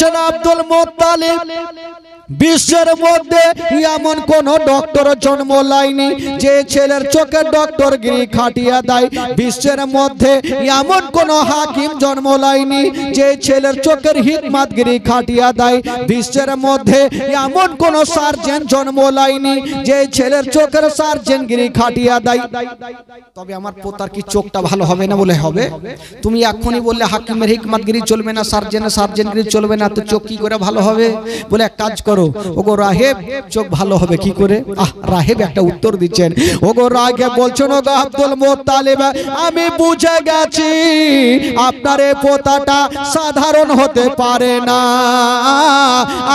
বলছেন Abdul Muttalib বিশ্বের মধ্যে এমন কোন ডক্টর জন্ম লাইনি যে ছেলের চোখের ডক্টরগিরি খাটিয়ে দেয়। বিশ্বের মধ্যে এমন কোন হাকিম জন্ম লাইনি যে ছেলের চোখের হিকমতগিরি খাটিয়ে দেয়। বিশ্বের মধ্যে এমন কোন সার্জন জন্ম লাইনি যে ছেলের চোখের সার্জনগিরি খাটিয়ে দেয়। তবে আমার পোতার কি চোখটা ভালো হবে না? বলে হবে। তুমি এখনই বললে হাকিমের হিকমতগিরি চলবে না, সার্জনের সার্জনগিরি চলবে না, তো চোখ কি করে ভালো হবে? বলে এক কাজ করো, ওগো রাহেব চোখ ভালো হবে কি করে? রাহেব একটা উত্তর দিচ্ছেন। ওগো রাহেব বলছেন, ওগো আব্দুল মুত্তালিব আমি বুঝে গেছি আপনার এই পোতাটা সাধারণ হতে পারে না।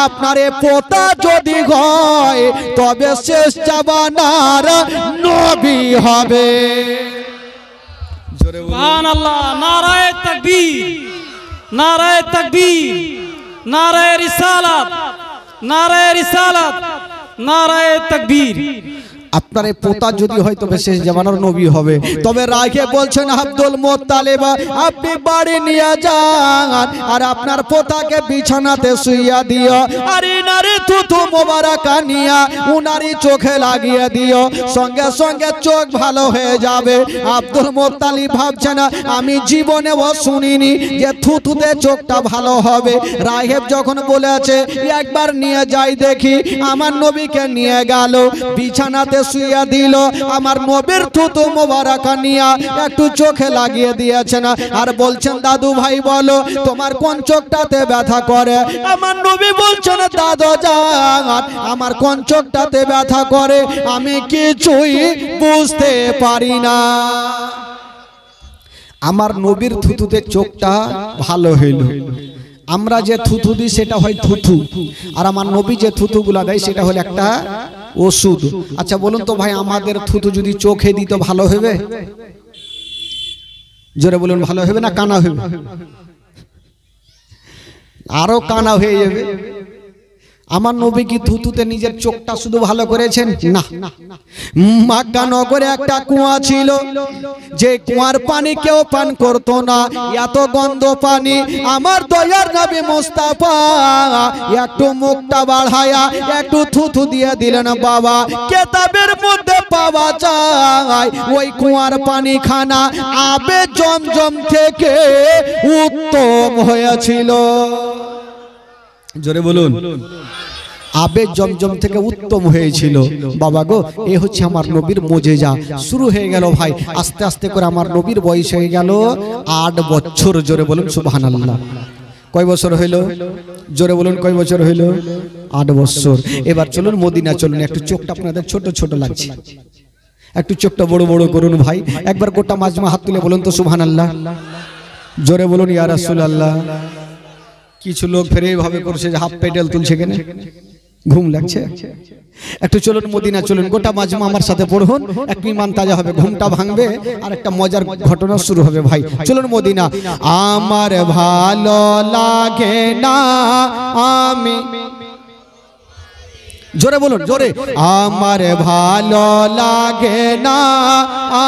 আপনার এই পোতা যদি হয় তবে শেষ জামানার নবী হবে। সুবহানাল্লাহ, নারায়ে তাকবীর, নারায়ে তাকবীর, নারায়ে রিসালাত, নারায়ে রিসালাত, নারায়ে তাকবীর। আপনার এই পোতা যদি হয় তবে শেষ জামানার নবী হবে। তবে রাখে বলছেন আব্দুল মুত্তালিব আপনি বাড়ি নিয়ে যান আর আপনার পোতাকে বিছানাতে শুইয়া দিও, আর ইনারে থুথু মোবারকা নিয়া উনারি চোখে লাগিয়ে দিও, সঙ্গে সঙ্গে চোখ ভালো হয়ে যাবে। আব্দুল মুত্তালিব ভাবছেন আমি জীবনেও শুনিনি যে থুথুতে চোখটা ভালো হবে। রাহেব যখন বলেছে একবার নিয়ে যাই দেখি, আমার নবীকে নিয়ে গেল, বিছানাতে শুইয়া দিল, আমার নবীর থুতু মোবারকা নিয়া একটু চোখে লাগিয়ে দিয়েছেন আর বলছেন দাদু ভাই বলো তোমার কোন চোখটাতে ব্যথা করে? আমার নবী বলছেন দাদু জান আমার কোন চোখটাতে ব্যথা করে আমি কিছুই বুঝতে পারি না। আমার নবীর থুতুতে চোখটা ভালো হইল। আমরা যে থুথু দিই সেটা হয় থুথু, আর আমার নবী যে থুতুগুলা দেয় সেটা হলো একটা ওষুধ। আচ্ছা বলুন তো ভাই আমাদের থুতু যদি চোখে দিত ভালো হবে? জোরে বলুন, ভালো হবে না কানা হবে? আরো কানা হয়ে যাবে। আমার নবী কি থুতুতে নিজের চোখটা শুধু ভালো করেছেন? না। মক্কা নগরে একটা কুয়া ছিল, যে কুয়ার পানি কেউ পান করতো না, এত গন্ধ পানি। আমার দয়ার নবী মুস্তাফা একটু মুখটা বাড়ায়া একটু থুথু দিয়ে দিলেন। বাবা কিতাবের মধ্যে পাওয়া যায় ওই কুয়ার পানি খানা আবে জমজম থেকে উত্তম হয়েছিল। জোরে বলুন, আবে জমজম থেকে উত্তম হয়েছিল। বাবা গো এ হচ্ছে আমার নবীর মুজিজা। শুরু হয়ে গেল ভাই, আস্তে আস্তে করে আমার নবীর বয়স হয়ে গেল 8 বছর। জোরে বলুন সুবহানাল্লাহ। কয় বছর হইল? জোরে বলুন কয় বছর হইল? 8 বছর। এবার চলুন মদিনা চলুন। একটু চোখটা আপনাদের ছোট ছোট লাগছে, একটু চোখটা বড় বড় করুন ভাই। একবার গোটা মাজমা হাত তুলে বলুন তো সুবহানাল্লাহ। জোরে বলুন ইয়া রাসূলুল্লাহ। কিছু লোক ফেরে এইভাবে করছে যে হাফ পেডেল তুলছে, কেন ঘুম লাগছে? একটু চলুন মদিনা চলুন, গোটা মাজমা আমার সাথে পড়ুন, একটু ঈমান তাজা হবে, ঘুমটা ভাঙবে আর একটা মজার ঘটনা শুরু হবে ভাই। চলুন মদিনা। আমার ভালো লাগে না আমি, জোরে বলুন জোরে, আমার ভালো লাগে না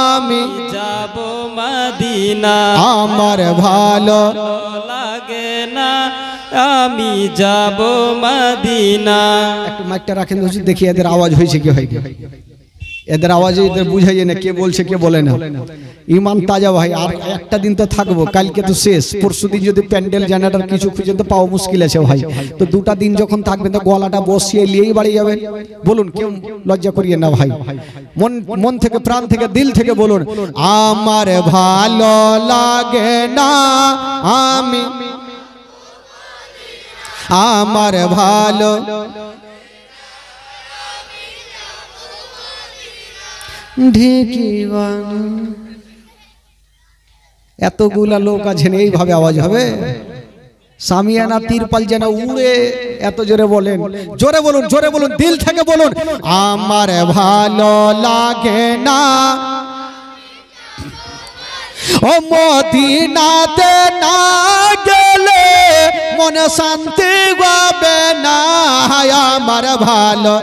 আমি যাব মদিনা, আমার ভালো লাগে না আমি যাব মদিনা। একটু মাইকটা রাখেন তো দেখি এদের আওয়াজ হয়েছে কি হয়। এদের আওয়াজে এদের বুঝাই না কে বলছে কে বলে না। ঈমান তাজা ভাই, আর একটা দিন তো থাকবো, কালকে তো শেষ। পরশুদিন যদি প্যান্ডেল জেনারেটর কিছু খুঁজে তো পাওয়া মুশকিল আছে ভাই। তো 2টা দিন যখন থাকবেন তো গলাটা বসিয়ে নিয়েই বাড়ি যাবেন। বলুন, কেউ লজ্জা করিয়ে না ভাই, মন থেকে প্রাণ থেকে দিল থেকে বলুন আমার ভালো লাগে না আমি, আমার ভালো ঢেকিবানা। এতগুলা লোক আছেন, এইভাবে আওয়াজ হবে? সামিয়ানা তিরপাল যেন উড়ে। এত জোরে বলেন, জোরে বলুন, জোরে বলুন, দিল থেকে বলুন আমার ভালো লাগে না ও মদিনাতে না গেলে মনে শান্তি পাবে না। আমার ভালো,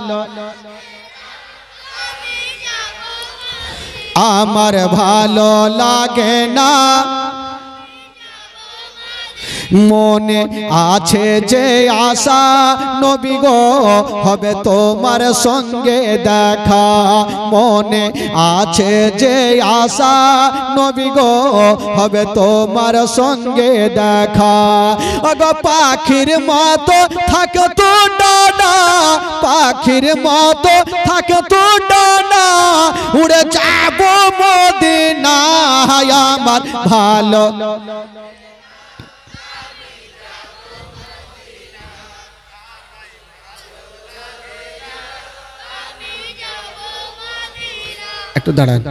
আমার ভালো লাগে না মনে আছে যে আশা নবী গো হবে তোমার সঙ্গে দেখা, মনে আছে যে আশা নবী গো হবে তোমার সঙ্গে দেখা। ওগো পাখির মতো থাকে তো ডানা, পাখির মতো থাকে তো ডানা, উড়ে যাব মদিনায় আমার ভালো। একটু দাঁড়ান,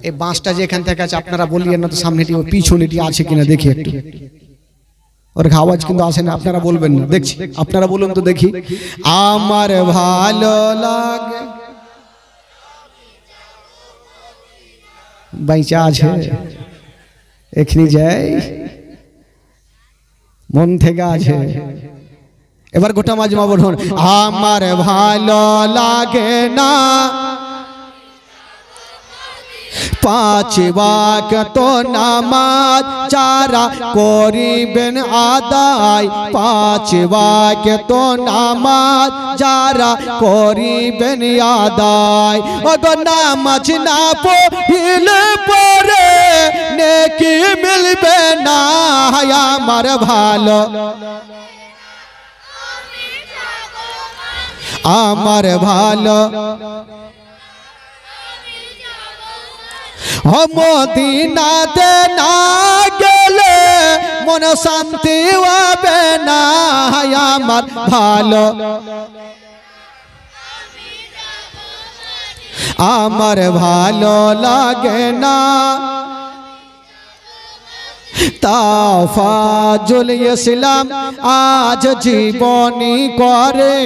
এই বাঁশটা যেখান থেকে আছে আপনারা বলিয়েন না তো, সামনেটি ও পিছনেটি আছে কিনা দেখি একটু। ওর আওয়াজ কিন্তু আসে না, আপনারা বলবেন না, দেখছি আপনারা বলুন তো দেখি। আমার ভালো লাগে বাইচা আছে এখানে যাই মন থেকে আছে। এবার গোটা মাজমা বলুন, আমার ভালো লাগে না পাঁচ ওয়াক্ত নামাজ যারা করিবেন আদায়, পাঁচ ওয়াক্ত নামাজ যারা করিবেন আদায়। ওগো নামাজ না পড়লে পরে নেকি মিলবে না আমার ভালো, আমার ভালো। মদিনাতে না গেলে মন শান্তি হবে না আমার ভালো, আমার ভালো লাগে না। তাফাজুল ইসলাম আজ জীবনী করে,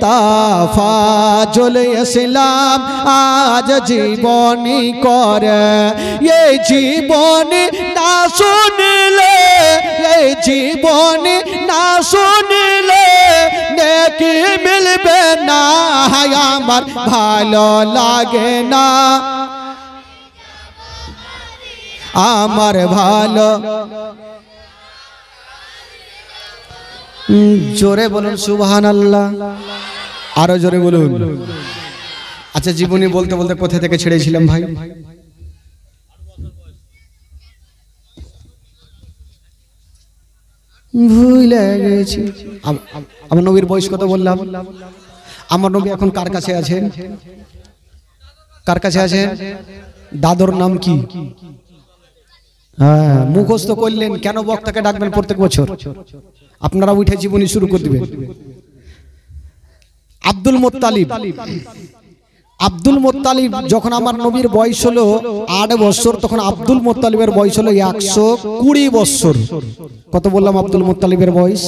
তাফাজুল ইসলাম আজ জীবনী করে। এই জীবনী না শুনিলে, এই জীবনী না শুনিলে নেকি মিলবে না আমার ভালো লাগে না, আমার ভালো। জোরে বলুন সুবহানাল্লাহ, আরো জোরে বলুন। আচ্ছা জীবনী বলতে বলতে কোথা থেকে ছেড়েছিলাম ভাই? ভুলে গেছি। আমার নবীর বয়স কত বললাম? আমার নবী এখন কার কাছে আছেন? কার কাছে আছেন? দাদর নাম কি? হ্যাঁ, মুখস্থ করলেন কেন? বক্তাকে ডাকবেন প্রত্যেক বছর, আপনারা উঠে জীবনী শুরু করে দিবেন। আব্দুল মুত্তালিব, আব্দুল মুত্তালিব যখন আমার নবীর বয়স হলো 8 বছর, তখন আব্দুল মুত্তালিবের বয়স হলো 120 বছর। কত বললাম আব্দুল মুত্তালিবের বয়স?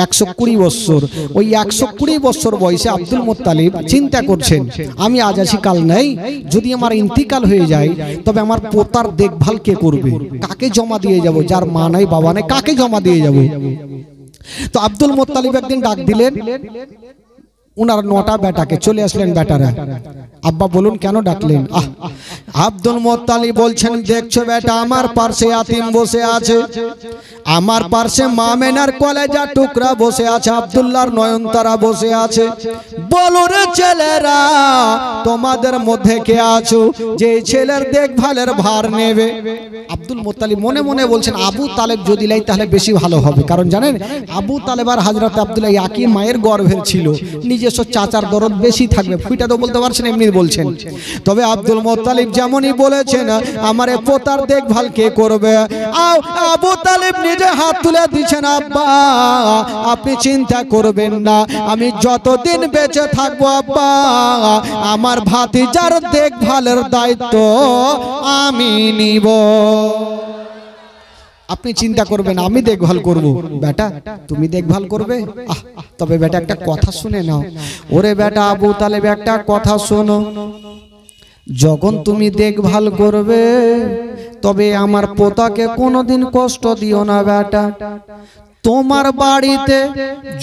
120 বছর। ওই 120 বছর বয়সে আব্দুল মুত্তালিব চিন্তা করছেন, আমি আজ আছি কাল নাই, যদি আমার ইন্তিকাল হয়ে যায় তবে আমার পোতার দেখভাল কে করবে? কাকে জমা দিয়ে যাব? যার মা নাই বাবা নাই, কাকে জমা দিয়ে যাব? তো আব্দুল মুত্তালিব একদিন ডাক দিলেন উনার 9টা বেটাকে, চলে আসলেন বেটারা। আব্বা বলুন কেন ডাকলেন? আব্দুল মুত্তালিব বলছেন, দেখছো বেটা আমার পাশে ইয়াতিম বসে আছে, আমার পাশে মামেনার কলেজা টুকরা বসে আছে, আব্দুল্লাহর নয়নতারা বসে আছে। বলো রে ছেলেরা, তোমাদের মধ্যে কে আছো যে ছেলের দেখভালের ভার নেবে? আব্দুল মুত্তালিব মনে মনে বলছেন, আবু তালেব যদি লাই তাহলে বেশি ভালো হবে, কারণ জানেন আবু তালেব আর হযরত আব্দুল্লাহ একই মায়ের গর্ভের ছিল, নিজস্ব চাচার দরদ বেশি থাকবে। ফুইটা তো বলতে পারছেন, এমনি বলছেন। তবে আব্দুল মুত্তালিব যেমনই বলেছেন, আমার পোতার দেখভাল কে করবে? আবু তালেব নিজে হাত তুলে দিচ্ছেন, আব্বা আপনি চিন্তা করবেন না, আমি যতদিন বেঁচে থাকবো আব্বা আমার ভাতিজার দেখভালের দায়িত্ব আমি নিব, আপনি চিন্তা করবেন, আমি দেখভাল করব। বেটা তুমি দেখভাল করবে? তবে বেটা একটা কথা শুনে নাও। ওরে বেটা আবু তালেব একটা কথা শোনো, যখন তুমি দেখভাল করবে তবে আমার পোতাকে কোনোদিন কষ্ট দিও না বেটা। তোমার বাড়িতে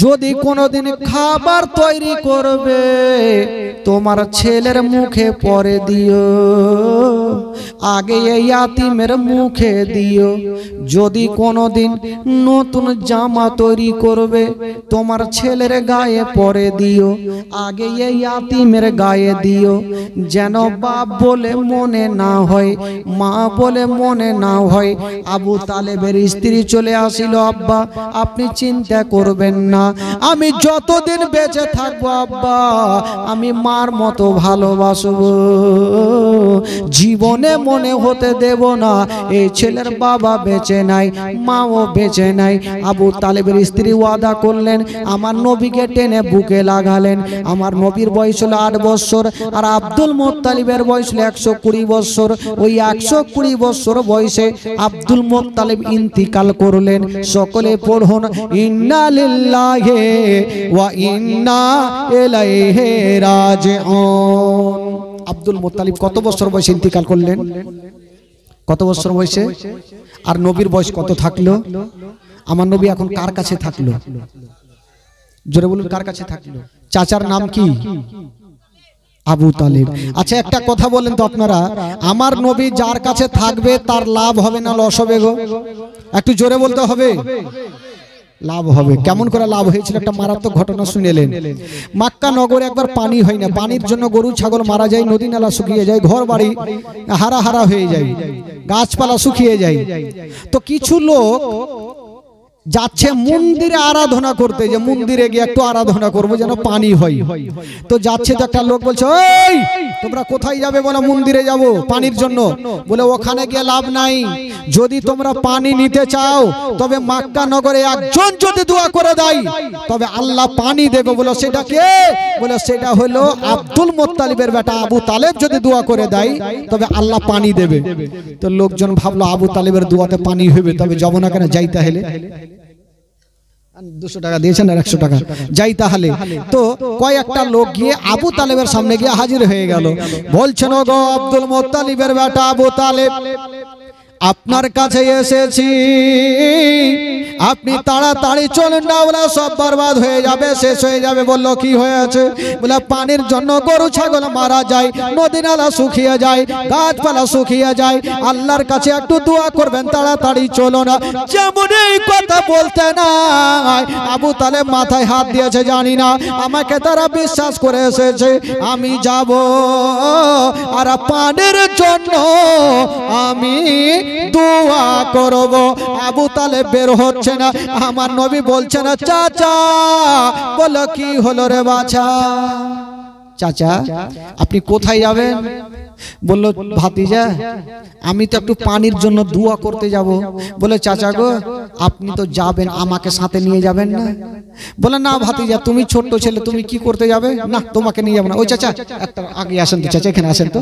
যদি কোনোদিন খাবার তৈরি করবে তোমার ছেলের মুখে পরে দিও, আগে এই ইয়াতিমের মুখে দিও। যদি কোনোদিন নতুন জামা তৈরি করবে তোমার ছেলের গায়ে পরে দিও, আগে এই ইয়াতিমের গায়ে দিও, যেন বাপ বলে মনে না হয়, মা বলে মনে না হয়। আবু তালেবের স্ত্রী চলে আসিল, আব্বা আপনি চিন্তা করবেন না, আমি যতদিন বেঁচে থাকবো আব্বা আমি মার মতো ভালোবাসবো, জীবনে মনে হতে দেব না এই ছেলের বাবা বেঁচে নাই, মাও বেঁচে নাই। আবু তালেবের স্ত্রী ওয়াদা করলেন, আমার নবীকে টেনে বুকে লাগালেন। আমার নবীর বয়স হলো 8 বছর, আর আব্দুল মুত্তালিবের বয়স হলো 120 বছর। ওই 120 বছর বয়সে আব্দুল মুত্তালিব ইন্তিকাল করলেন। সকলে পড়ুন, ইন্না লিল্লাহি ওয়া ইন্না ইলাইহি রাজিউন। আব্দুল মুত্তালিব কত বছর বয়সে ইন্তিকাল করলেন? কত বছর বয়সে? আর নবীর বয়স কত থাকলো? আমার নবী এখন কার কাছে থাকলো? জোরে বলুন, কার কাছে থাকলো? চাচার নাম কি? আবু তালেব। আচ্ছা একটা কথা বলেন তো আপনারা, আমার নবী যার কাছে থাকবে তার লাভ হবে না লস হবে গো? একটু জোরে বলতে হবে। লাভ হবে। কেমন করে লাভ হয়েছিল? একটা মারাত্মক ঘটনা শুনেলেন। মক্কা নগরে একবার পানি হয় না, পানির জন্য গরু ছাগল মারা যায়, নদী নালা শুকিয়ে যায়, ঘর বাড়ি হারা হারা হয়ে যায়, গাছপালা শুকিয়ে যায়। তো কিছু লোক যাচ্ছে মন্দিরে আরাধনা করতে, যে মন্দিরে গিয়ে একটু আরাধনা করবো যেন পানি হয়। তো যাচ্ছে, তো একটা লোক বলছে, ওই তোমরা কোথায় যাবে? বলে মন্দিরে যাব পানির জন্য। বলে ওখানে গিয়ে লাভ নাই, যদি তোমরা পানি নিতে চাও তবে মক্কা নগরে একজন যদি দোয়া করে দেয় তবে আল্লাহ পানি দেবে। বলে সেটা কে? বলে সেটা হলো আব্দুল মুত্তালিবের বেটা আবু তালেব, যদি দোয়া করে দেয় তবে আল্লাহ পানি দেবে। তো লোকজন ভাবলো আবু তালেবের দোয়াতে পানি হবে, তবে যাব না কেন, যাই তাহলে। 200 টাকা দিয়েছেন আর 100 টাকা, যাই তাহলে। তো কয়েকটা লোক গিয়ে আবু তালেবের সামনে গিয়ে হাজির হয়ে গেল। বলছেন, ওগো আব্দুল মুত্তালিবের বেটা আবু তালেব, আপনার কাছে এসেছি, আপনি তাড়াতাড়ি চলেন না, বলে সব বরবাদ হয়ে যাবে, শেষ হয়ে যাবে। বললো কি হয়েছে? বলে পানির জন্য গরু ছাগল মারা যায়, নদী নালা শুকিয়ে যায়, গাছপালা শুকিয়ে যায়, আল্লাহর কাছে একটু দোয়া করবেন, তাড়াতাড়ি চলো না। যেমন এই কথা বলতে নাই আবু তালেব মাথায় হাত দিয়েছে, জানি না আমাকে তারা বিশ্বাস করে এসেছে, আমি যাব আর পানির জন্য আমি দোয়া করব। আবু তালেব বের হচ্ছে না, আমার নবী বলছে না, চাচা। বলো কি হলো রে বাছা? চাচা আপনি কোথায় যাবেন? বলল, ভাতিজা আমি তো একটু পানির জন্য দোয়া করতে যাব। বলে, চাচা গো আপনি তো যাবেন, আমাকে সাথে নিয়ে যাবেন না? বলে, না ভাতিজা তুমি ছোট্ট ছেলে, তুমি কি করতে যাবে? না তোমাকে নিয়ে যাবো না। ওই চাচা একটা আগে আসেন তো, চাচা এখানে আসেন তো,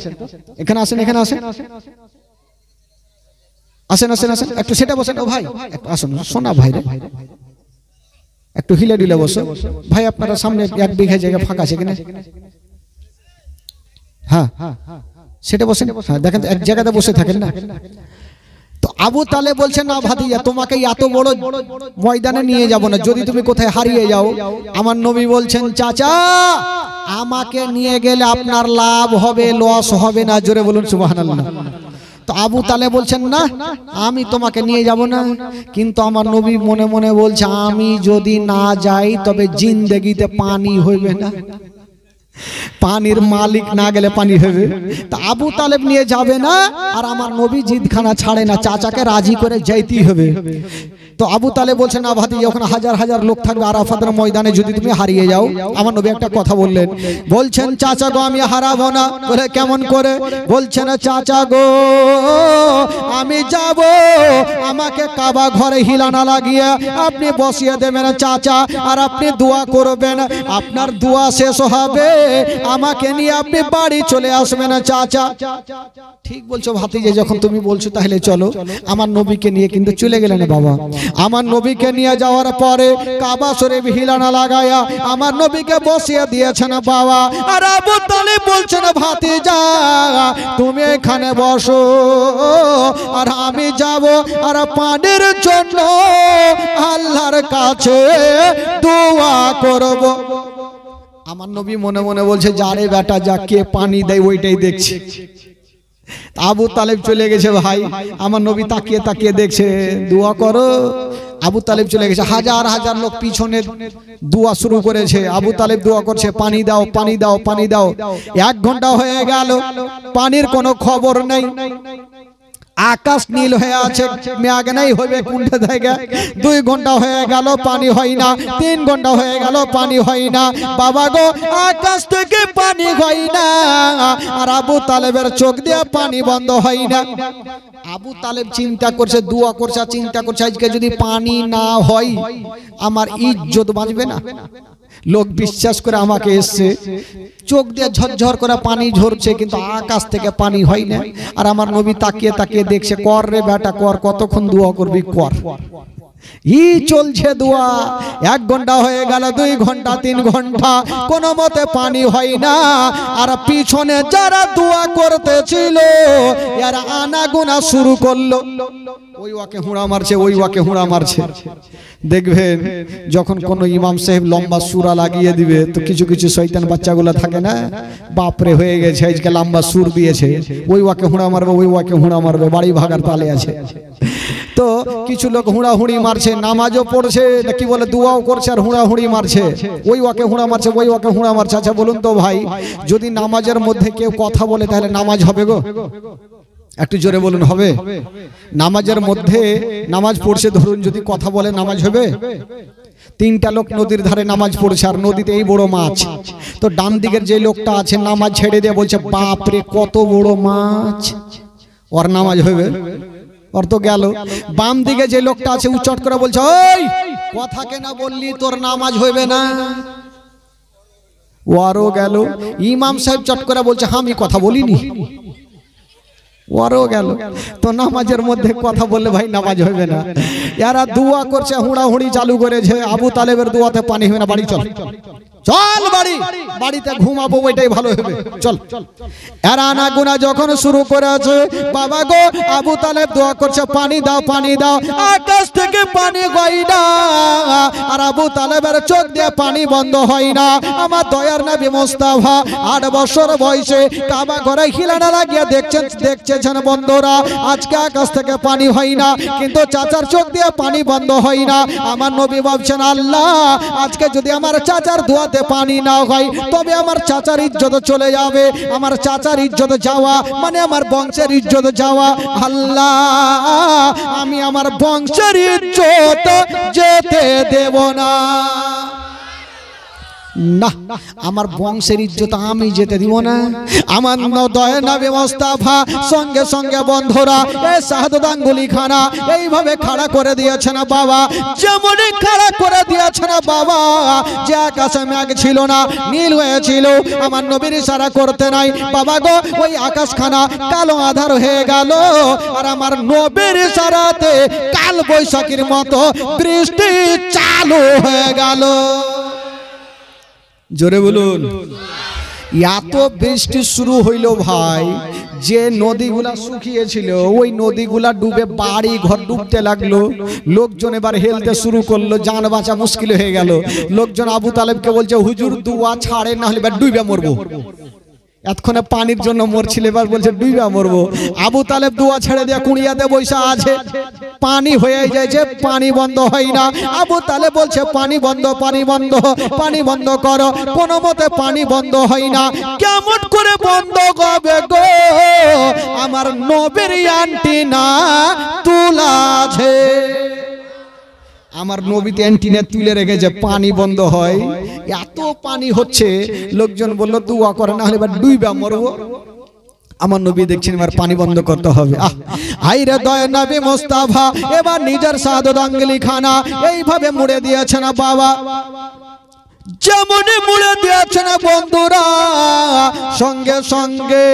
এখানে আসেন, এখানে আসেন, আসেন আসেন আসেন, একটু সেটা বসেন। ও ভাই একটু আসুন, শোনা ভাই রে, একটু হিলে ডিলে বসো ভাই। আপনারা সামনে 1 বিঘা জায়গা ফাঁকা আছে কিনা? হ্যাঁ সেটা বসেন। হ্যাঁ দেখেন এক জায়গাতে বসে থাকেন না। তো আবু তালেব বলছেন, না ভাতিজা তোমাকে এত বড় ময়দানে নিয়ে যাব না, যদি তুমি কোথায় হারিয়ে যাও। আমার নবী বলছেন, চাচা আমাকে নিয়ে গেলে আপনার লাভ হবে, লস হবে না। জোরে বলুন সুবহানাল্লাহ। তো আবু তালেব বলছেন, না আমি তোমাকে নিয়ে যাব না, কিন্তু আমার নবী মনে মনে বলছে, আমি যদি না যাই তবে জিন্দেগিতে পানি হইবে না, পানির মালিক না গেলে পানি হবে। তা আবু তালেব নিয়ে যাবে না, আর আমার নবী জিদখানা ছাড়ে না, চাচাকে রাজি করে যাইতেই হবে। তো আবু তালেব বলছেন, না ভাতি ওখানে হাজার হাজার লোক থাকবে আরাফাতের ময়দানে, যদি তুমি হারিয়ে যাও। আমার নবী একটা কথা বললেন, বলছেন, চাচা গো আমি হারাবো না। বলে, কেমন করে? বলছেন, চাচা গো আমি যাব, আমাকে কাবা ঘরে হিলানা লাগিয়ে আপনি বসিয়ে দেবেন চাচা, আর আপনি দোয়া করবেন, আপনার দোয়া শেষ হবে, আমাকে নিয়ে আপনি বাড়ি চলে আসবেন চাচা। ঠিক বলছো ভাতিজা, যখন তুমি বলছো তাহলে চলো। আমার নবীকে নিয়ে কিন্তু চলে গেলেন বাবা। আমার নবীকে নিয়ে যাওয়ার পরে কাবা শরীফ হিলানা লাগায়া আমার নবীকে বসিয়ে দিয়েছেন বাবা। আর আবু তালিব বলছেন ভাতিজা তুমি এখানে বসো আর আমি যাব আর পানির জন্য আল্লাহর কাছে দোয়া করব। আমার নবী মনে মনে বলছে যারে বেটা যা, কে পানি দেয় ওইটাই দেখছি। আবু তালেব চলে গেছে ভাই, আমার নবী তাকিয়ে তাকিয়ে দেখছে দোয়া করো। আবু তালেব চলে গেছে, হাজার হাজার লোক পিছনে দোয়া শুরু করেছে। আবু তালেব দোয়া করছে পানি দাও পানি দাও পানি দাও। 1 ঘন্টা হয়ে গেল, পানির কোনো খবর নেই। আকাশ নীল হয়ে আছে, মেঘ নাই হবে কোনটা থেকে। 2 ঘন্টা হয়ে গেল পানি হয় না, 3 ঘন্টা হয়ে গেল পানি হয় না। বাবা গো আকাশ থেকে পানি হয় না, আর আবু তালেবের চোখ দিয়ে পানি বন্ধ হয় না। আবু তালেব চিন্তা করছে, দোয়া করছে, চিন্তা করছে আজকে যদি পানি না হয় আমার ইজ্জত বাঁচবে না। লোক বিশ্বাস করে আমাকে এসছে, চোখ দিয়ে ঝরঝর করে পানি ঝরছে কিন্তু আকাশ থেকে পানি হয় না। আর আমার নবী তাকিয়ে তাকিয়ে দেখছে, কর রে বেটা কর, কতক্ষণ দোয়া করবি কর। চলছে দোয়া। 1 ঘন্টা হয়ে গেল, 2 ঘন্টা, 3 ঘন্টা, কোনো মতে পানি হয় না। আর পিছনে যারা দোয়া করতেছিল এরা আনাগোনা শুরু করলো, ওই ওয়াকে হুড়া মারছে, ওই ওয়াকে হুড়া মারছে। দেখবেন যখন কোন ইমাম সাহেব লম্বা সুরা লাগিয়ে দিবে তো কিছু কিছু শয়তান বাচ্চাগুলো থাকে না, বাপরে হয়ে গেছে আজকে লম্বা সুর দিয়েছে, ওই ওয়াকে হুড়া মারবে, ওই ওয়াকে হুড়া মারবে, বাড়ি ভাগার তালে আছে। তো কিছু লোক হুড়াহুড়ি মারছে, নামাজও পড়ছে নাকি বলে দোয়াও করছে আর হুড়াহুড়ি মারছে, ওই ওয়াকে হুড়া মারছে, ওই ওয়াকে হুড়া মারছে। আচ্ছা বলুন তো ভাই, যদি নামাজের মধ্যে কেউ কথা বলে তাহলে নামাজ হবে গো? একটু জোরে বলুন হবে? নামাজের মধ্যে নামাজ পড়ছে ধরুন, যদি কথা বলে নামাজ হবে? 3টা লোক নদীর ধারে নামাজ পড়ছে আর নদীতে এই বড় মাছ, তো ডান দিকের যে লোকটা আছে নামাজ ছেড়ে দিয়ে বলছে বাপরে কত বড় মাছ, ওর নামাজ হবে? ওর তো গেল। বাম দিকে যে লোকটা আছে উচ্চট করে বলছে ওই কথা কেনা বললি, তোর নামাজ হবে না, ওরও গেল। ইমাম সাহেব চট করে বলছে আমি কথা বলিনি, ওরও গেল। তো নামাজের মধ্যে কথা বললে ভাই নামাজ হবে না। এরা দোয়া করছে, হুড়াহুড়ি চালু করেছে, আবু তালেবের দোয়াতে পানি হবে না, বাড়ি চল চল বাড়ি, বাড়িতে ঘুমাবো ওইটাই ভালো হবে চল। এরা আনাগোনা যখন শুরু করেছে বাবা গো, আবু তালেব দোয়া করছে পানি দাও পানি দাও, আকাশ থেকে পানি হয় না আর আবু তালেবের চোখ দিয়ে পানি বন্ধ হয় না। আমার দয়ার নবী মুস্তাফা 8 বছর বয়সে কাবা ঘরে হিলানা লাগিয়ে দেখছেন বন্ধুরা, আজকে আকাশ থেকে পানি হয় না কিন্তু চাচার চোখ দিয়ে পানি বন্ধ হয় না। আমার নবী ভাবছেন আল্লাহ আজকে যদি আমার চাচার দোয়াতে পানি না হয় তবে আমার চাচার ইজ্জত চলে যাবে, আমার চাচার ইজ্জত যাওয়া মানে আমার বংশের ইজ্জত যাওয়া। আল্লাহ আমি আমার বংশের ইজ্জত যেতে দেব না, না আমার বংশের ইজ্জত আমি যেতে দিব না। আমার দয়া নবী মুস্তাফা সঙ্গে সঙ্গে বন্ধুরা এই শাহাদাত আঙ্গুলি খানা এইভাবে খাড়া করে দিয়েছেন বাবা, যেমন খাড়া করে দিয়েছেন বাবা যে আকাশে মেঘ ছিল না, নীল হয়েছিল, আমার নবীর ইশারা করতে নাই বাবা গো ওই আকাশখানা কালো আধার হয়ে গেল আর আমার নবীর ইশারাতে কাল বৈশাখীর মতো বৃষ্টি চালু হয়ে গেল। জোরে বলুন। এত বৃষ্টি শুরু হইল ভাই, যে নদীগুলা শুকিয়েছিল ওই নদীগুলা ডুবে বাড়ি ঘর ডুবতে লাগলো। লোকজন এবার হেলতে শুরু করলো, জান বাঁচা মুশকিল হয়ে গেল। লোকজন আবু তালেবকে বলছে হুজুর দোয়া ছাড়ে না হলে এবার ডুবে মরবো। এতক্ষণে পানির জন্য মরছিল, এবার বলছে ডুইবা মরবো। আবু তালেব দোয়া ছেড়ে দিয়ে কুড়িয়াতে বৈশা আছে, পানি হয়ে যাচ্ছে, পানি বন্ধ হয় না। আবু তালেব বলছে পানি বন্ধ পানি বন্ধ পানি বন্ধ করো, কোনো মতে পানি বন্ধ হয় না। কেমন করে বন্ধ হবে গো, আমার নবীর অ্যান্টিনা তুলা আছে, আমার নবীতে অ্যান্টিনা তুলে রেখেছে, পানি বন্ধ হয়। এত পানি হচ্ছে, লোকজন বললো দোয়া করে না হলে এবার ডুইবা মরবো। আমার নবী দেখছেন এবার পানি বন্ধ করতে হবে। আইরে দয়া নবী মুস্তাফা এবার নিজের শাহাদাত আঙ্গুলি খানা এইভাবে মুড়ে দিয়েছেন বাবা, যেমন মুড়ে দিয়েছেন বন্ধুরা, সঙ্গে সঙ্গে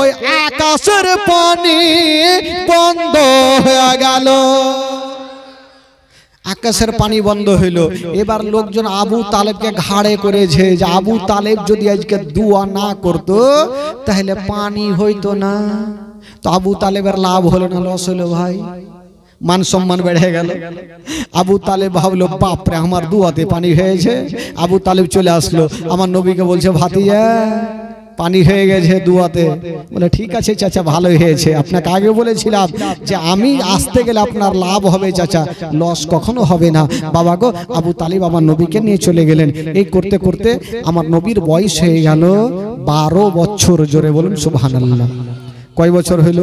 ওই আকাশের পানি বন্ধ হয়ে গেল। আকাশের পানি বন্ধ হইলো। এবার লোকজন আবু তালেবকে ঘাড়ে করেছে যে আবু তালেব যদি আজকে দোয়া না করতো তাহলে পানি হইতো না। তো আবু তালেবের লাভ হলো না লস হলো ভাই, মান সম্মান বেড়ে গেল। আবু তালেব ভাবলো বাপরে আমার দুয়াতে পানি হয়েছে। আবু তালেব চলে আসলো, আমার নবীকে বলছে ভাতিজা পানি হয়ে গেছে দুয়াতে। বলে ঠিক আছে চাচা ভালোই হয়েছে, আপনাকে আগে বলেছিলাম যে আমি আসতে গেলে আপনার লাভ হবে চাচা, লস কখনো হবে না। বাবা গো, আবু তালিব আমার নবীকে নিয়ে চলে গেলেন। এই করতে করতে আমার নবীর বয়স হয়ে গেল 12 বছর। জোরে বলুন সুবহানাল্লাহ। কয় বছর হইল?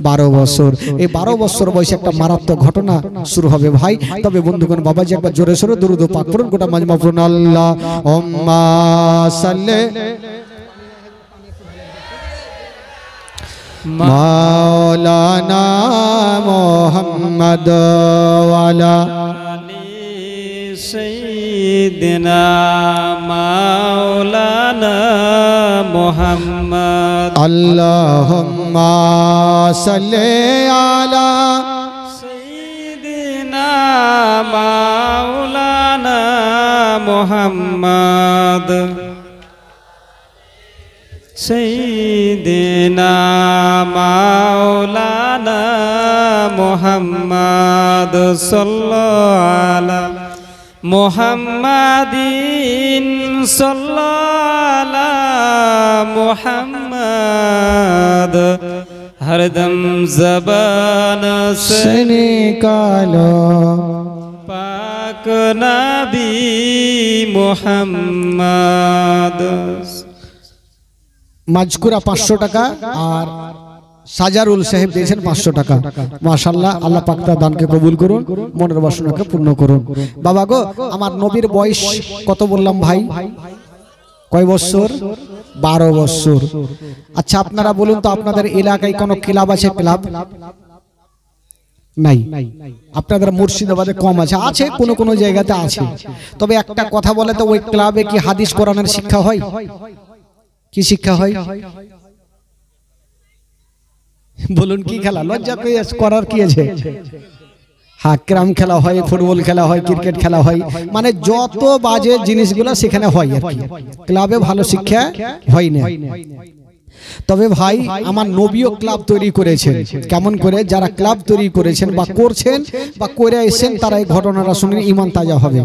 12 বছর। এই 12 বছর বয়সে একটা মারাত্মক ঘটনা শুরু হবে ভাই। তবে বন্ধুগণ, বাবাজি একবার জোরে সোরে দরুদ পাক পড়ুন, গোটা মাজমা পড়ুন আল্লাহুম্মা সাল্লি মাওলানা মুহাম্মদ ওয়ালা সাইয়্যিদিনা মাওলানা মুহাম্মদ। আল্লাহুম্মা সাল্লি আলা সাইয়্যিদিনা মাওলানা মুহাম্মদ। সাইয়্যিদিনা মাওলানা মুহাম্মদ সাল্লাল্লাহু আলা মুহাম্মাদিন সাল্লাল্লাহু মুহাম্মদ। হরদম জবান সে নিকালো পাক নবী মুহাম্মদ। মাজকুরা 500 টাকা আর সাজারুল সাহেব দিয়েছেন 500 টাকা। মাশাআল্লাহ, আল্লাহ পাক তার দানকে কবুল করুন, মনের বাসনাকে পূর্ণ করুন। বাবা গো, আমার নবীর বয়স কত বললাম ভাই? কয় বছর? 12 বছর। আচ্ছা আপনারা বলুন তো, আপনাদের এলাকায় কোনো ক্লাব আছে? ক্লাব নাই। আপনাদের মুর্শিদাবাদে কম আছে, আছে কোনো কোনো জায়গাতে আছে। তবে একটা কথা বলে তো, ওই ক্লাবে কি হাদিস কোরআনের শিক্ষা হয়? কি শিক্ষা হয়? বলুন কি খেলা? লজ্জা করার কি আছে? হ্যাঁ, ক্যারাম খেলা হয়, ফুটবল খেলা হয়, ক্রিকেট খেলা হয়, মানে যত বাজে জিনিসগুলো সেখানে হয় আর কি। ক্লাবে ভালো শিক্ষা হয় না। তবে ভাই, আমার নবীও ক্লাব তৈরি করেছেন। কেমন করে? যারা ক্লাব তৈরি করেছেন বা করছেন বা করে এসেছেন তারা এই ঘটনাটা শুনে ঈমান তাজা হবে।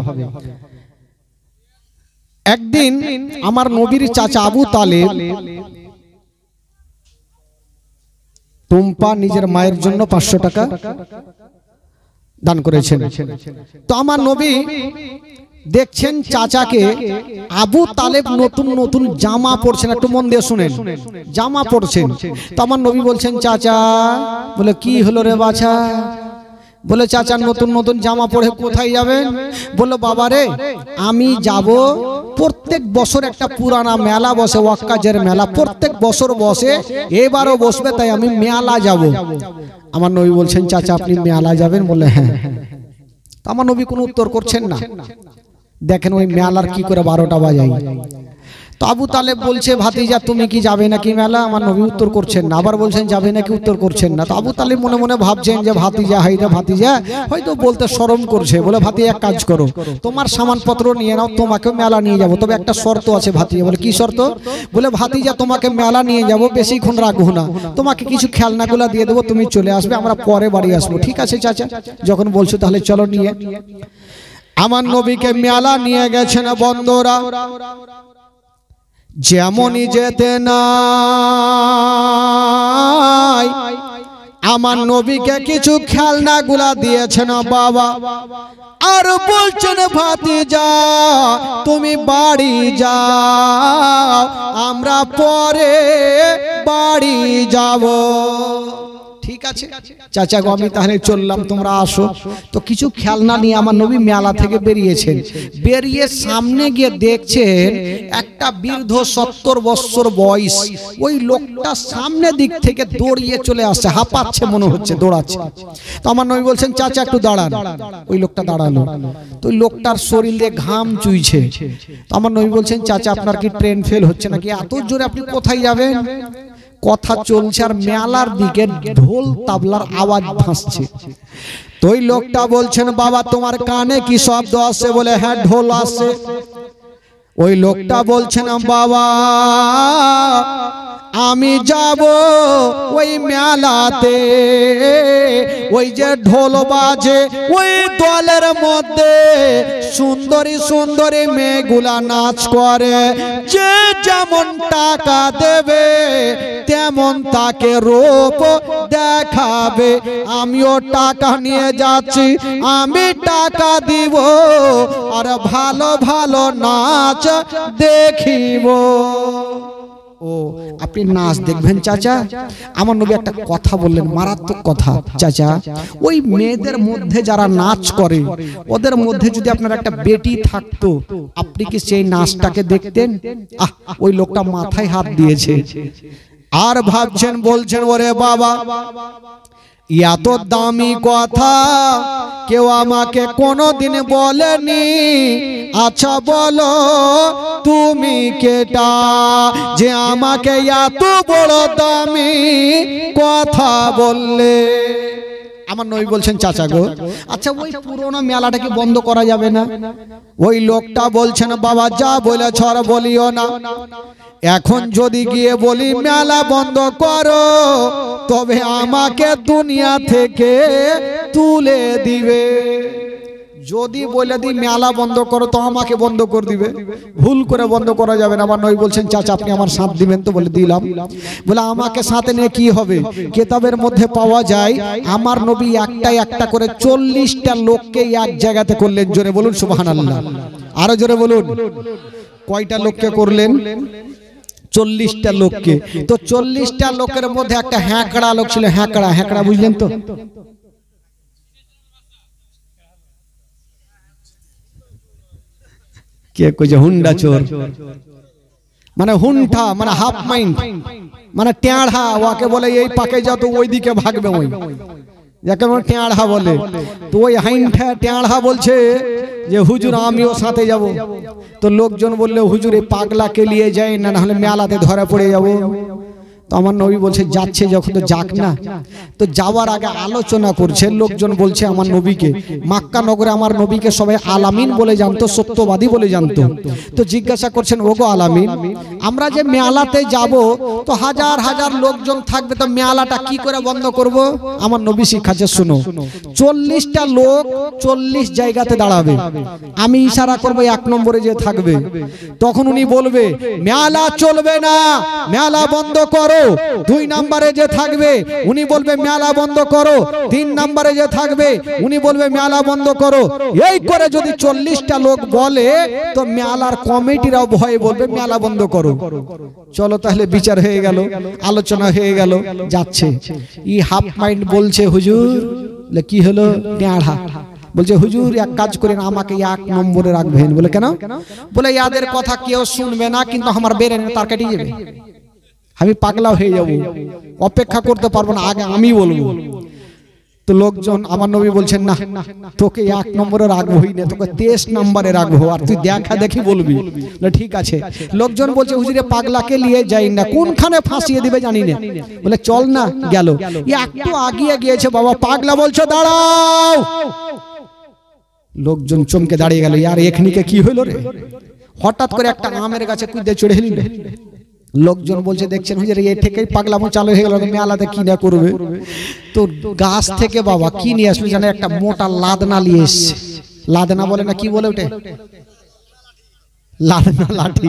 একদিন আমার নবীর চাচা আবু তালেব টুম্পা নিজের মায়ের জন্য 500 টাকা দান করেছেন। তো আমার নবী দেখছেন চাচাকে আবু তালেব নতুন নতুন জামা পরছেন। একটু মন দিয়ে শুনেন, জামা পরছেন। তো আমার নবী বলছেন চাচা। বলে কি হলো রে বাছা? বলে চাচা নতুন নতুন জামা পরে কোথায় যাবেন? বললো বাবা রে, আমি যাব, প্রত্যেক বছর একটা পুরানা মেলা বসে, ওয়াক্কাজের মেলা, প্রত্যেক বছর বসে, এবারও বসবে, তাই আমি মেলা যাব। আমার নবী বলছেন চাচা আপনি মেলা যাবেন? বলে হ্যাঁ। আমার নবী কোনো উত্তর করছেন না। দেখেন ওই মেলার কি করে 12টা বাজাই। তো আবু তালেব বলছে ভাতিজা তুমি কি যাবে নাকি মেলা? আমার নবী উত্তর করছেন না। আবার বলছেন যাবে নাকি? উত্তর করছেন না। তো আবু তালেব মনে মনে ভাবছেন যে ভাতিজা হাইরা ভাতিজা হয়তো বলতে শরম করছে। বলে ভাতিজা এক কাজ করো, তোমার সামানপত্র নিয়ে নাও, তোমাকে মেলা নিয়ে যাব, তবে একটা শর্ত আছে। ভাতিজা বলে কি শর্ত? বলে ভাতিজা তোমাকে মেলা নিয়ে যাব, বেশিক্ষণ রাখবো না, তোমাকে কিছু খেলনাগুলা দিয়ে দেবো, তুমি চলে আসবে, আমরা পরে বাড়ি আসবো। ঠিক আছে চাচা, যখন বলছো তাহলে চলো নিয়ে। আমার নবীকে মেলা নিয়ে গেছেন বন্ধুরা। যেমনই যেতে নাই আমার নবীকে কিছু খেলনাগুলা দিয়েছেন বাবা, আর বলছেন ভাতিজা তুমি বাড়ি যাও, আমরা পরে বাড়ি যাব। ঠিক আছে চাচা গো, আমি তাহলে চললাম, তোমরা আসো। তো কিছু খেলনা নিয়ে আমার নবী মেলা থেকে বেরিয়েছেন। বেরিয়ে সামনে গিয়ে দেখছেন একটা বৃদ্ধ 70 বছর বয়স, ওই লোকটা সামনে দিক থেকে দৌড়িয়ে চলে আসছে, হাঁপাচ্ছে মনে হচ্ছে, দৌড়াচ্ছে। তো আমার নবী বলছেন চাচা একটু দাঁড়ান। ওই লোকটা দাঁড়ালো। তো ওই লোকটার শরীর দিয়ে ঘাম চুইছে। তো আমার নবী বলছেন চাচা আপনার কি ট্রেন ফেল হচ্ছে নাকি? এত জোরে আপনি কোথায় যাবেন? কথা চলছে আর মেলার দিকে ঢোল তাবলার আওয়াজ ভাসছে। তো ওই লোকটা বলছেন বাবা তোমার কানে কি শব্দ আসছে? বলে হ্যাঁ ঢোল আসছে। ওই লোকটা বলছেন বাবা আমি যাব ওই মেলাতে, ওই যে ঢোল বাজে ওই দলের মধ্যে সুন্দরী সুন্দরী মেয়েগুলা নাচ করে, যে যেমন টাকা দেবে তেমন তাকে রূপ দেখাবে। আমিও টাকা নিয়ে যাচ্ছি, আমি টাকা দিব আর ভালো ভালো নাচ দেখিব। ও আপনি নাচ দেখবেন চাচা? আমার নবী একটা কথা বললেন, মারাত্মক কথা। চাচা ওই মেয়েদের মধ্যে যারা নাচ করে ওদের মধ্যে যদি আপনার একটা বেটি থাকতো, আপনি কি সেই নাচটাকে দেখতেন? ওই লোকটা মাথায় হাত দিয়েছে আর ভাবছেন, বলছেন ওরে বাবা এত দামি কথা কেউ আমাকে কোনোদিন বলেনি। আচ্ছা বলো তুমি কেটা যে আমাকে এত বড় দামি কথা বললে? আমার নবী বলছেন চাচা গো, আচ্ছা ওই পুরোনো মেলাটা কি বন্ধ করা যাবে না? ওই লোকটা বলছেন বাবা যা বলেছ আর বলিও না, এখন যদি গিয়ে বলি মেলা বন্ধ করো তবে আমাকে দুনিয়া থেকে তুলে দিবে। যদি বলে দিই মেলা বন্ধ করো তো আমাকে বন্ধ করে দিবে, ভুল করে বন্ধ করা যাবে না। আমার নবী বলছেন চাচা আপনি আমার সাথ দিবেন তো? বলে দিলাম। বলে আমাকে সাথে নিয়ে কি হবে? কিতাবের মধ্যে পাওয়া যায় আমার নবী একটা করে 40টা লোককে এক জায়গাতে করলেন। জোরে বলুন সুবহানাল্লাহ, আরো জোরে বলুন। কয়টা লোককে করলেন? 40টা লোককে। তো 40টা লোকের মধ্যে একটা হ্যাঁকড়া লোক ছিল। হ্যাঁকড়া, হ্যাঁকড়া বুঝলেন তো? কে কইছে হুন্ডা চোর? মানে হুন্ঠা মানে হাফ মাইন্ড, মানে টেঁড়া। ওকে বলে এই পাকে যাও তো ওই দিকে ভাগবে, ওই যাকে টেঁড়া বলে। তো ওই হাইন্ঠা টেঁড়া বলছে যে হুজুর আমিও সাথে যাব। তো লোকজন বললে হুজুর এই পাগলাকে নিয়ে যাই না, নাহলে মেলাতে ধরা পড়ে যাব। তো আমার নবী বলছে যাচ্ছে যখন তো যাক না। তো যাওয়ার আগে আলোচনা করছে, লোকজন বলছে আমার নবীকে, মক্কা নগরে আমার নবীকে সবাই আলামিন বলে জানতো, সত্যবাদী বলে জানতো। তো জিজ্ঞাসা করছেন ওগো আলামিন, আমরা যে মেলাতে যাব তো হাজার হাজার লোকজন থাকবে, তো মেলাটা কি করে বন্ধ করব? আমার নবী শিখাচ্ছে শুনো, 40টা লোক 40 জায়গাতে দাঁড়াবে, আমি ইশারা করবো 1 নম্বরে যে থাকবে, তখন উনি বলবে মেলা চলবে না, মেলা বন্ধ করো। 2 নম্বরে যে থাকবে উনি বলবে মেলা বন্ধ করো। 3 নম্বরে যে থাকবে উনি বলবে মেলা বন্ধ করো। এই করে যদি 40টা লোক বলে তো মেলার কমিটিরাও ভয়ে বলবে মেলা বন্ধ করো। চলো তাহলে বিচার হয়ে গেল, আলোচনা হয়ে গেল, যাচ্ছে। ই হাফ মাইন্ড বলছে হুজুর কি হলো? টেঁড়া বলছে হুজুর এক কাজ করেন, আমাকে 1 নম্বরে রাখবেন। বলে কেন? বলে ইয়াদের কথা কেউ শুনবে না, কিন্তু আমার বেরেনে তার কেটে যাবে, আমি পাগলা হয়ে যাব, অপেক্ষা করতে পারবো না, আগে আমি বলবো। তো লোকজন, আমার নবী বলছেন না তোকে 1 নম্বরে রাখবোই না, তোকে 23 নম্বরে রাখবো, আর তুই দেখা দেখি বলবি। ঠিক আছে। লোকজন বলছে হুজুরে পাগলাকে নিয়ে যাই না, কোনখানে ফাঁসিয়ে দিবে জানি না। বলে চল না, গেল। একটু আগিয়ে গিয়েছে, বাবা পাগলা বলছে দাঁড়াও। লোকজন চমকে দাঁড়িয়ে গেল, আর এখনিকে কি হইল রে? হঠাৎ করে একটা আমের গাছে কুদে চড়ে এলি। লোকজন বলছে দেখছেন হুজুর এ থেকেই পাগলামো চালু হয়ে গেল, মেলাতে কি না করবে। তো গাছ থেকে বাবা কি নিয়ে আসলো জানে? একটা মোটা লাদনা নিয়ে এসছে। লাদনা বলে না, কি বলে ওঠে? লাদনা, লাঠি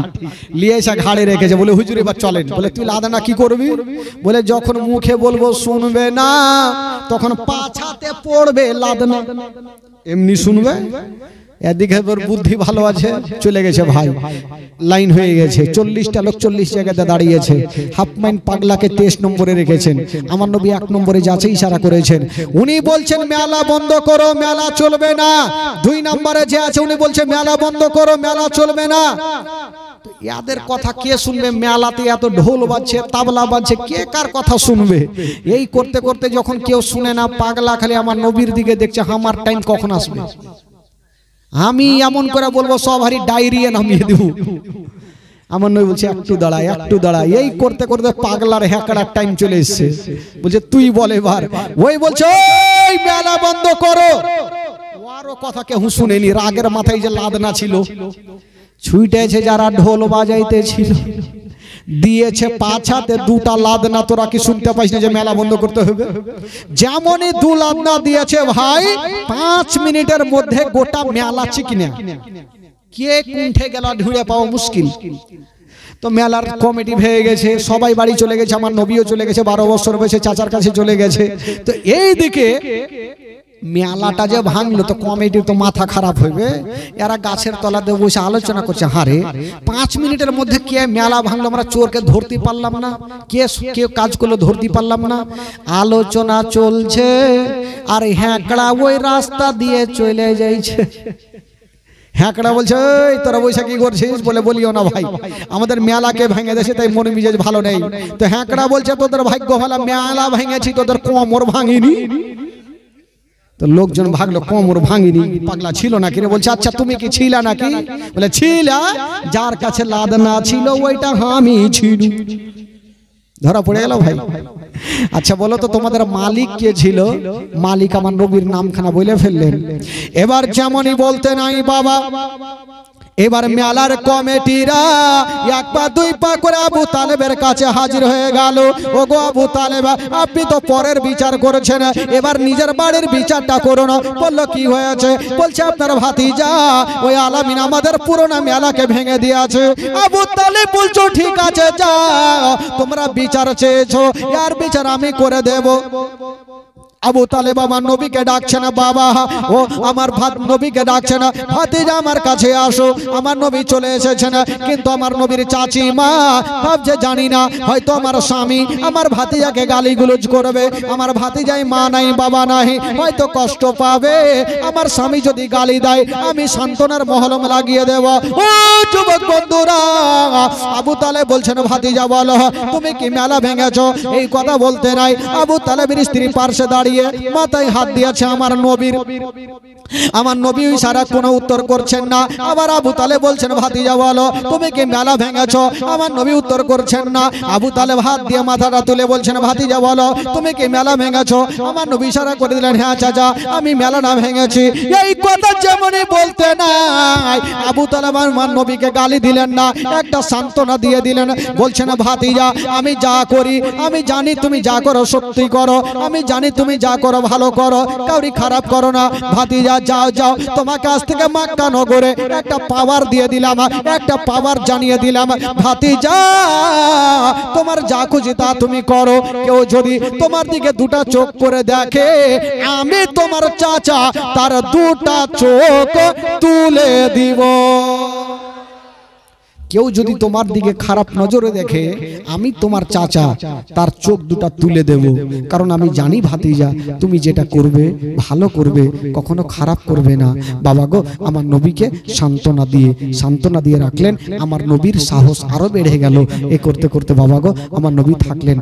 নিয়ে এসে ঘাড়ে রেখেছে। বলে হুজুর এবার চলেন। বলে তুই লাদনা কি করবি? বলে যখন মুখে বলবো শুনবে না, তখন পাছাতে পড়বে লাদনা, এমনি শুনবে। এদিকে বুদ্ধি ভালো আছে, চলে গেছে ভাই, লাইন হয়ে গেছে। 40টা লোক 40 জায়গাতে দাঁড়িয়েছে। হাফ মাইন্ড পাগলাকে 23 নম্বরে রেখেছেন। আমার নবী 1 নম্বরে যাচ্ছে, ইশারা করেছেন। উনি বলছেন মেলা বন্ধ করো, মেলা চলবে না। 2 নম্বরে যে আছে উনি বলছে মেলা বন্ধ করো, মেলা চলবে না। ইয়াদের কথা কে শুনবে? মেলাতে এত ঢোল বাজছে, তাবলা বাজছে, কে কার কথা শুনবে? এই করতে করতে যখন কেউ শুনে না, পাগলা খালি আমার নবীর দিকে দেখছে, আমার টাইম কখন আসবে, আমি এমন করে বলবো সব হারি ডায়রিয়া নামিয়ে দেব। আমার নবী বলছে একটু দাঁড়া একটু দাঁড়া। এই করতে করতে পাগলার হ্যাকড়ার টাইম চলে এসছে। বলছে তুই বল এবার। ওই বলছে ওই মেলা বন্ধ করো। ওরও কথা কেউ শুনেনি, রাগের মাথায় যে লাদনা ছিল ছুটেছে যারা ঢোল বাজাইতে ছিল, দিয়েছে পাছাতে দুটা লাদনা। তোরা কি শুনতে পাইস না যে মেলা বন্ধ করতে হবে? যেমনই দু লাদনা দিয়েছে ভাই 5 মিনিটের মধ্যে গোটা মেলা চিকিনা। কে কুণ্ঠে গেল ঢুঁড়ে পাওয়া মুশকিল। তো মেলার কমিটি ভেঙে গেছে, সবাই বাড়ি চলে গেছে, আমার নবীও চলে গেছে, 12 বছর বয়সে চাচার কাছে চলে গেছে। তো এইদিকে মেলাটা যে ভাঙলো তো কমিটির তো মাথা খারাপ হইবে। এরা গাছের তলাতে বসে আলোচনা করছে, হারে 5 মিনিটের মধ্যে কে মেলা ভাঙলো, আমরা চোরকে ধরতে পারলাম না, কে কাজ করলো ধরতে পারলাম না। আলোচনা চলছে আর হ্যাকড়া ওই রাস্তা দিয়ে চলে যাইছে। হ্যাকড়া বলছে এই তোরা বৈশা কি করছিস? বলে বলিও না ভাই, আমাদের মেলাকে ভেঙে দিয়েছে তাই মনে মিজাজ ভালো নেই। তো হ্যাকড়া বলছে তোদের ভাগ্য ভালো, মেলা ভেঙেছি তোদের কোমর ভাঙিনি। তো লোকজন ভাগলো, কোমর ভাঙিনি। পাগলা ছিল নাকি রে? বলছে আচ্ছা তুমি কি ছিলা নাকি? বলে ছিলা, যার কাছে লাদনা ছিল ওইটা আমি ছিল। ধরা পড়ে গেল ভাই। আচ্ছা বলো তো তোমাদের মালিক কে ছিল? মালিক আমার নবীর নামখানা বলে ফেললেন। এবার যেমনই বলতে নাই বাবা, এবার মেলার কমিটিরা এক পা দুই পা করে আবু তালেবের কাছে হাজির হয়ে গেল। ও গো আবু তালেব, আপনি তো পরের বিচার করেছেন, এবার নিজের বাড়ির বিচারটা করুন। বললো কি হয়েছে? বলছে আপনার ভাতিজা ওই আলামিন আমাদের পুরোনো মেলাকে ভেঙে দিয়েছে। আবু তালেব বলছো ঠিক আছে, যা তোমরা বিচার চেয়েছো, এর বিচার আমি করে দেব। আবু তালেব আমার নবীকে ডাকছে না, বাবা ও আমার নবীকে ডাকছে না, ভাতিজা আমার কাছে আসো। আমার নবী চলে এসেছেন, কিন্তু আমার নবীর চাচি মা ভাবছে জানি না হয়তো আমার স্বামী আমার ভাতিজাকে গালিগুলোজ করবে, আমার ভাতিজাই মা নাই বাবা নাই, হয়তো কষ্ট পাবে। আমার স্বামী যদি গালি দেয় আমি সান্ত্বনার মহলম লাগিয়ে দেব। ও যুবক বন্ধুরা, আবু তালেব বলছেন ভাতিজা বলো তুমি কি মেলা ভেঙেছো? এই কথা বলতে নাই, আবু তালেবের স্ত্রী পার্শ্বে দাঁড়িয়ে মাথায় হাত দিয়েছে আমার নবীর। আমার নবী সারা কোনো উত্তর করছেন না। আবার আবু তালেব বলছেন ভাতিজা বলো তুমি কি মেলা ভেঙেছো? আমার নবী উত্তর করছেন না। আবু তালেব হাত দিয়ে মাথাটা তুলে বলছেন ভাতিজা বলো তুমি কি মেলা ভেঙেছো? আমার নবী ইশারা করে দিলেন হ্যাঁ চাচা আমি মেলা না ভেঙেছি। এই কথা যেমনই বলতে নাই, আবু তালেব আমার নবীকে গালি দিলেন না, একটা সান্ত্বনা দিয়ে দিলেন। বলছেন ভাতিজা আমি যা করি আমি জানি তুমি যা করো সত্যি করো, আমি জানি তুমি যা করো ভালো করো, কাউরি খারাপ করো না। ভাতিজা যাও যাও, তোমাকে আজ থেকে মক্কা নগরে একটা পাওয়ার দিয়ে দিলাম, একটা পাওয়ার জানিয়ে দিলাম। ভাতিজা তোমার যা খুশি তা তুমি করো, কেউ যদি তোমার দিকে দুটা চোখ করে দেখে আমি তোমার চাচা তার দুটা চোখ তুলে দিব। কেউ যদি তোমার দিকে খারাপ নজরে দেখে আমি তোমার চাচা তার চোখ দুটা তুলে দেব। কারণ আমি জানি ভাতিজা তুমি যেটা করবে ভালো করবে, কখনো খারাপ করবে না। বাবা গো আমার নবীকে সান্ত্বনা দিয়ে রাখলেন। আমার নবীর সাহস আরো বেড়ে গেল। এ করতে করতে বাবা গো আমার নবী থাকলেন।